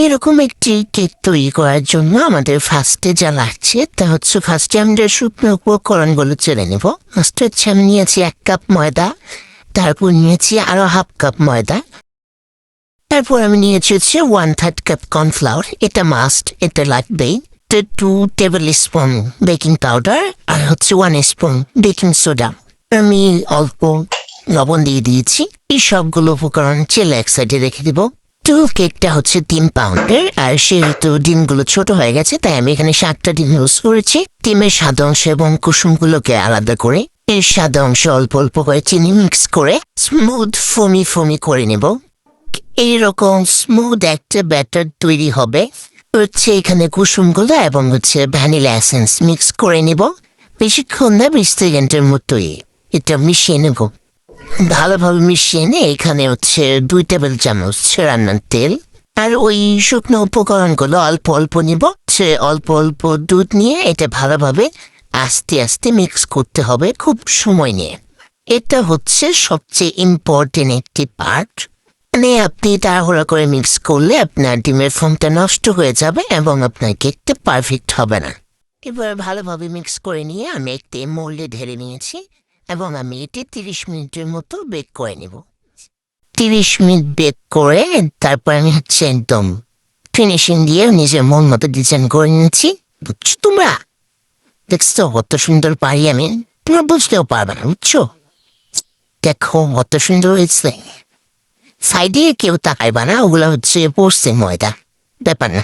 এরকম একটি কেক তৈরি করার জন্য আমাদের ফার্স্টে যা লাগছে তা হচ্ছে ফার্স্টে আমরা শুকনো উপকরণগুলো চেলে নেব। ফার্স্টে হচ্ছে আমি নিয়েছি 1 কাপ ময়দা, তারপর নিয়েছি আরো হাফ কাপ ময়দা, তারপর আমি নিয়েছি হচ্ছে 1/3 কাপ কর্নফ্লাওয়ার, এটা মাস্ট, এটা লাগবেই। 2 টেবিল স্পুন বেকিং পাউডার আর হচ্ছে 1 স্পুন বেকিং সোডা। আমি অল্প লবণ দিয়ে দিয়েছি। এই সবগুলো উপকরণ চেলে এক সাইডে রেখে দিব। তো কেকটা হচ্ছে 3 পাউন্ডের, আর সেহেতু ডিমগুলো ছোট হয়ে গেছে তাই আমি এখানে 7টা ডিম ইউজ করেছি। ডিমের সাদা অংশ এবং কুসুমগুলোকে আলাদা করে এর সাদা অংশ অল্প অল্প করে চিনি মিক্স করে স্মুথ ফমি করে নেব। এইরকম স্মুথ একটা ব্যাটার তৈরি হবে। হচ্ছে এখানে কুসুমগুলো এবং হচ্ছে ভ্যানিলা এসেন্স মিক্স করে নেব। বেশিক্ষণ না, 20 সেকেন্ডের মতোই এটা মিশিয়ে নেব। ভালোভাবে মিশিয়ে নিয়ে এখানে হচ্ছে 2 টেবিল চামচ রান্নার তেল আর ওই শুকনো উপকরণগুলো অল্প অল্প নিব। সে অল্প অল্প দুধ নিয়ে এটা ভালোভাবে আস্তে আস্তে মিক্স করতে হবে খুব সময় নিয়ে। এটা হচ্ছে সবচেয়ে ইম্পর্টেন্ট একটি পার্ট। মানে আপনি তাড়াহুড়া করে মিক্স করলে আপনার ডিমের ফোমটা নষ্ট হয়ে যাবে এবং আপনার কেকটা পারফেক্ট হবে না। এবার ভালোভাবে মিক্স করে নিয়ে আমি একটি মোল্ডে ঢেলে নিয়েছি এবং আমি এটি 30 মিনিটের মতো বেক করে নেব। 30 মিনিট বেক করে তারপর আমি হচ্ছে একদম ফিনিশিং দিয়ে নিজের মন মতো ডিজাইন করে নিয়েছি। বুঝছো তোমরা? দেখছো কত সুন্দর পারি আমি? তোমরা বুঝতেও পারবে না, বুঝছো? দেখো কত সুন্দর হয়েছে। সাইডে কেউ তাকাইবা না, ওগুলো হচ্ছে পড়ছে ময়দা, ব্যাপার না।